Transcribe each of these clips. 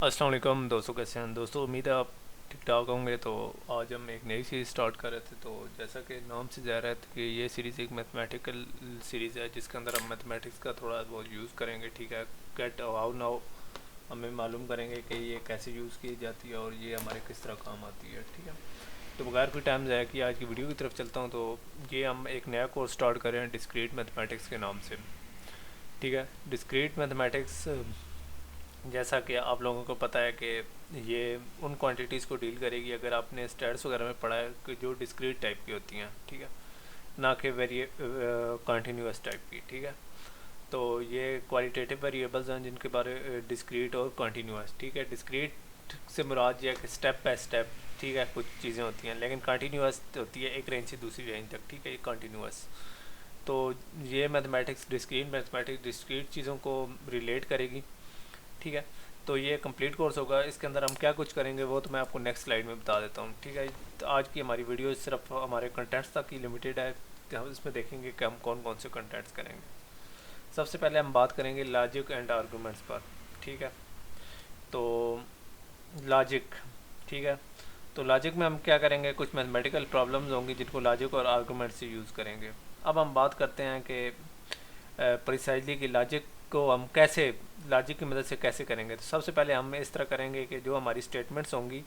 अस्सलाम वालेकुम दोस्तों, कैसे हैं दोस्तों। उम्मीद है आप ठीक ठाक होंगे। तो आज हम एक नई सीरीज़ स्टार्ट कर रहे थे। तो जैसा कि नाम से जा रहा है कि ये सीरीज़ एक मैथमेटिकल सीरीज़ है जिसके अंदर हम मैथमेटिक्स का थोड़ा बहुत यूज़ करेंगे। ठीक है, गेट हाउ नाउ हमें मालूम करेंगे कि ये कैसे यूज़ की जाती है और ये हमारे किस तरह काम आती है। ठीक है, तो बगैर कोई टाइम ज़ाया कि आज की वीडियो की तरफ चलता हूँ। तो ये हम एक नया कोर्स स्टार्ट कर रहे हैं डिस्क्रीट मैथमेटिक्स के नाम से। ठीक है, डिस्क्रीट मैथमेटिक्स जैसा कि आप लोगों को पता है कि ये उन क्वांटिटीज़ को डील करेगी, अगर आपने स्टैट्स वगैरह में पढ़ा है, कि जो डिस्क्रीट टाइप की होती हैं। ठीक है, ना कि कंटिन्यूस टाइप की। ठीक है, तो ये क्वालिटेटिव वेरिएबल्स हैं जिनके बारे डिस्क्रीट और कंटिन्यूस। ठीक है, डिस्क्रीट से मुराद ये है कि स्टेप बाय स्टेप, ठीक है, कुछ चीज़ें होती हैं, लेकिन कंटिन्यूस होती है एक रेंज से दूसरी रेंज तक। ठीक है, ये कंटिन्यूस। तो ये मैथमेटिक्स डिस्क्रीट चीज़ों को रिलेट करेगी। ठीक है, तो ये कंप्लीट कोर्स होगा। इसके अंदर हम क्या कुछ करेंगे वो तो मैं आपको नेक्स्ट स्लाइड में बता देता हूँ। ठीक है, तो आज की हमारी वीडियो सिर्फ हमारे कंटेंट्स तक ही लिमिटेड है, कि हम इसमें देखेंगे कि हम कौन कौन से कंटेंट्स करेंगे। सबसे पहले हम बात करेंगे लॉजिक एंड आर्गूमेंट्स पर। ठीक है, तो लॉजिक, ठीक है, तो लॉजिक में हम क्या करेंगे, कुछ मैथमेटिकल प्रॉब्लम्स होंगी जिनको लॉजिक और आर्गूमेंट से यूज़ करेंगे। अब हम बात करते हैं कि प्रिसाइजली कि लॉजिक को हम कैसे, लॉजिक की मदद से कैसे करेंगे। तो सबसे पहले हम इस तरह करेंगे कि जो हमारी स्टेटमेंट्स होंगी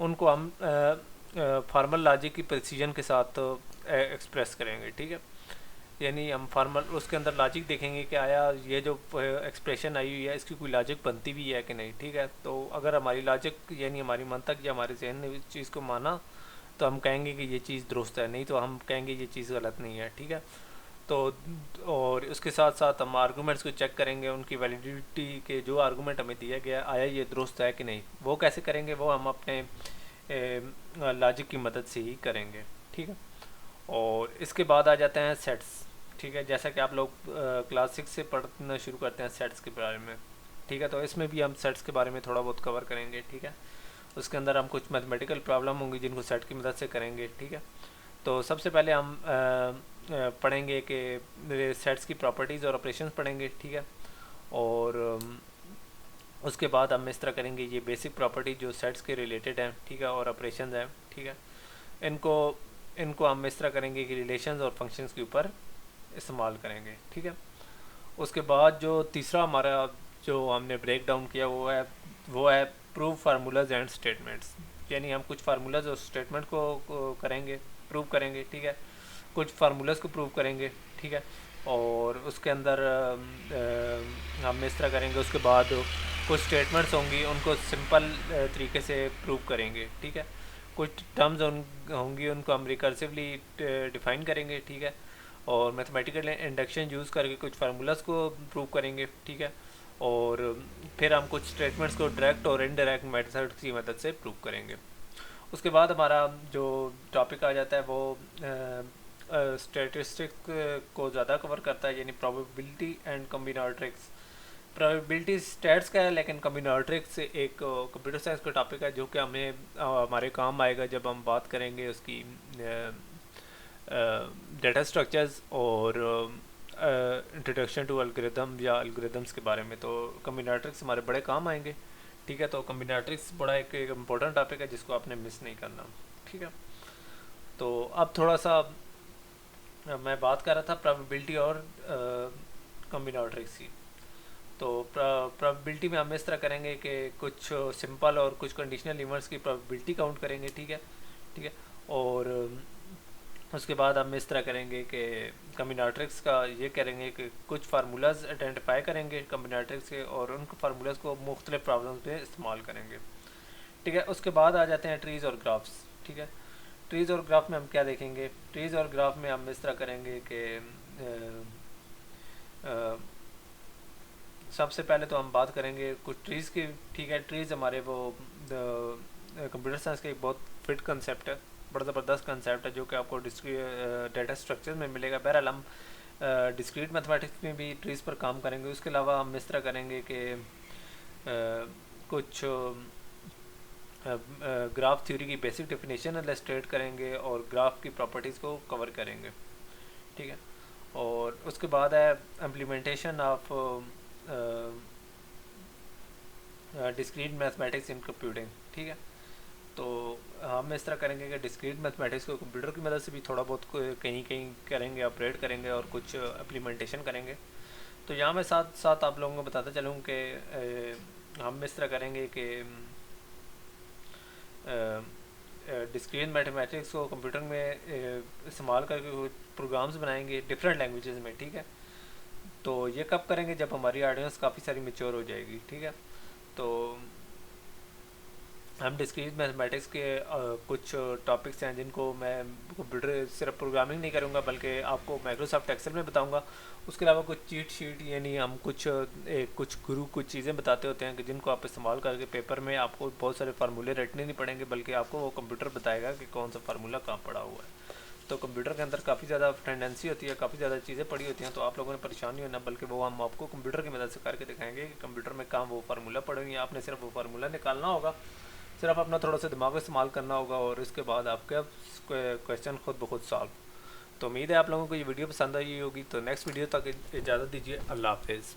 उनको हम फार्मल लॉजिक की प्रिसीजन के साथ एक्सप्रेस करेंगे। ठीक है, यानी हम फार्मल उसके अंदर लॉजिक देखेंगे कि आया ये जो एक्सप्रेशन आई हुई है इसकी कोई लॉजिक बनती भी है कि नहीं। ठीक है, तो अगर हमारी लॉजिक यानी हमारी मंतक या हमारे जहन ने इस चीज़ को माना तो हम कहेंगे कि ये चीज़ दुरुस्त है, नहीं तो हम कहेंगे ये चीज़ गलत नहीं है। ठीक है, तो और उसके साथ साथ हम आर्गूमेंट्स को चेक करेंगे, उनकी वैलिडिटी के जो आर्गूमेंट हमें दिया गया आया ये दुरुस्त है कि नहीं। वो कैसे करेंगे, वो हम अपने लॉजिक की मदद से ही करेंगे। ठीक है, और इसके बाद आ जाते हैं सेट्स। ठीक है, जैसा कि आप लोग क्लास 6 से पढ़ना शुरू करते हैं सेट्स के बारे में। ठीक है, तो इसमें भी हम सेट्स के बारे में थोड़ा बहुत कवर करेंगे। ठीक है, उसके अंदर हम कुछ मैथमेटिकल प्रॉब्लम होंगी जिनको सेट की मदद से करेंगे। ठीक है, तो सबसे पहले हम पढ़ेंगे कि सेट्स की प्रॉपर्टीज़ और ऑपरेशंस पढ़ेंगे। ठीक है, और उसके बाद हम इस तरह करेंगे ये बेसिक प्रॉपर्टी जो सेट्स के रिलेटेड हैं। ठीक है, और ऑपरेशंस हैं। ठीक है, इनको इनको हम इस तरह करेंगे कि रिलेशंस और फंक्शंस के ऊपर इस्तेमाल करेंगे। ठीक है, उसके बाद जो तीसरा हमारा जो हमने ब्रेक डाउन किया वो है प्रूव फार्मूलाज एंड स्टेटमेंट्स। यानी हम कुछ फार्मूलाज और स्टेटमेंट को करेंगे, प्रूव करेंगे। ठीक है, कुछ फार्मूलाज को प्रूव करेंगे। ठीक है, और उसके अंदर हम इस तरह करेंगे। उसके बाद कुछ स्टेटमेंट्स होंगी उनको सिंपल तरीके से प्रूव करेंगे। ठीक है, कुछ टर्म्स होंगी उनको हम रिकर्सिवली डिफाइन करेंगे। ठीक है, और मैथमेटिकल इंडक्शन यूज़ करके कुछ फार्मूलाज को प्रूव करेंगे। ठीक है, और फिर हम कुछ स्टेटमेंट्स को डायरेक्ट और इनडायरेक्ट मेथड की मदद से प्रूव करेंगे। उसके बाद हमारा जो टॉपिक आ जाता है वो स्टैटिस्टिक को ज़्यादा कवर करता है, यानी प्रोबेबिलिटी एंड कम्बिनाटरिक्स। प्रोबेबिलिटी स्टैट्स का है, लेकिन कम्बिनाटरिक्स एक कंप्यूटर साइंस का टॉपिक है जो कि हमें हमारे काम आएगा जब हम बात करेंगे उसकी डेटा स्ट्रक्चर्स और इंट्रोडक्शन टू एल्गोरिदम या एल्गोरिदम्स के बारे में। तो कम्बिनाटरिक्स हमारे बड़े काम आएंगे। ठीक है, तो कम्बिनाटरिक्स बड़ा एक इम्पोर्टेंट टॉपिक है जिसको आपने मिस नहीं करना। ठीक है, तो अब थोड़ा सा मैं बात कर रहा था प्रोबेबिलिटी और कम्बिनाटरिक्स की। तो प्रोबेबिलिटी में हम इस तरह करेंगे कि कुछ सिंपल और कुछ कंडीशनल इवेंट्स की प्रोबेबिलिटी काउंट करेंगे। ठीक है, ठीक है, और उसके बाद हम इस तरह करेंगे कि कम्बिनाट्रिक्स का ये करेंगे कि कुछ फार्मूलाज आइडेंटिफाई करेंगे कम्बिनाट्रिक्स के, और उन फार्मूलाज को मुख्तलिफ प्रॉब्लम्स में इस्तेमाल करेंगे। ठीक है, उसके बाद आ जाते हैं ट्रीज़ और ग्राफ्स। ठीक है, ट्रीज़ और ग्राफ में हम क्या देखेंगे, ट्रीज़ और ग्राफ में हम इस तरह करेंगे कि सबसे पहले तो हम बात करेंगे कुछ ट्रीज़ की। ठीक है, ट्रीज़ हमारे वो कंप्यूटर साइंस का एक बहुत फिट कंसेप्ट है, बड़ा ज़बरदस्त कंसेप्ट है जो कि आपको डेटा स्ट्रक्चर में मिलेगा। बहरहाल हम डिस्क्रीट मैथमेटिक्स में भी ट्रीज़ पर काम करेंगे। उसके अलावा हम इस तरह करेंगे कि कुछ ग्राफ थ्योरी की बेसिक डेफिनेशन इलस्ट्रेट करेंगे और ग्राफ की प्रॉपर्टीज़ को कवर करेंगे। ठीक है, और उसके बाद है implementation of discrete mathematics in computing, ठीक है। तो हम इस तरह करेंगे कि डिस्क्रीट मैथमेटिक्स को कंप्यूटर की मदद से भी थोड़ा बहुत कहीं कहीं करेंगे, ऑपरेट करेंगे और कुछ इम्प्लीमेंटेशन करेंगे। तो यहाँ मैं साथ साथ आप लोगों को बताता चलूँ कि हम इस तरह करेंगे कि डिस्क्रीट मैथमेटिक्स को कंप्यूटर में इस्तेमाल करके कुछ प्रोग्राम्स बनाएंगे डिफरेंट लैंग्वेजेस में, ठीक है। तो ये कब करेंगे, जब हमारी ऑडियंस काफ़ी सारी मेच्योर हो जाएगी, ठीक है। तो हम डिस्क्रीट मैथमेटिक्स के कुछ टॉपिक्स हैं जिनको मैं कंप्यूटर सिर्फ प्रोग्रामिंग नहीं करूँगा बल्कि आपको माइक्रोसॉफ्ट एक्सेल में बताऊँगा। उसके अलावा कुछ चीट शीट यानी हम कुछ गुरु कुछ चीज़ें बताते होते हैं कि जिनको आप इस्तेमाल करके पेपर में आपको बहुत सारे फार्मूले रटने नहीं पड़ेंगे, बल्कि आपको वो कंप्यूटर बताएगा कि कौन सा फार्मूला कहाँ पड़ा हुआ है। तो कंप्यूटर के अंदर काफ़ी ज़्यादा टेंडेंसी होती है, काफ़ी ज़्यादा चीज़ें पड़ी होती हैं, तो आप लोगों ने परेशान नहीं होना, बल्कि वो हम आपको कंप्यूटर की मदद से करके दिखाएंगे कि कंप्यूटर में कहाँ वो फार्मूला पड़े हुए हैं। आपने सिर्फ वो फार्मूला निकालना होगा, सिर्फ अपना थोड़ा सा दिमाग इस्तेमाल करना होगा और इसके बाद आपके क्वेश्चन खुद ब खुद सॉल्व। तो उम्मीद है आप लोगों को ये वीडियो पसंद आई होगी। तो नेक्स्ट वीडियो तक इजाज़त दीजिए, अल्लाह हाफिज़।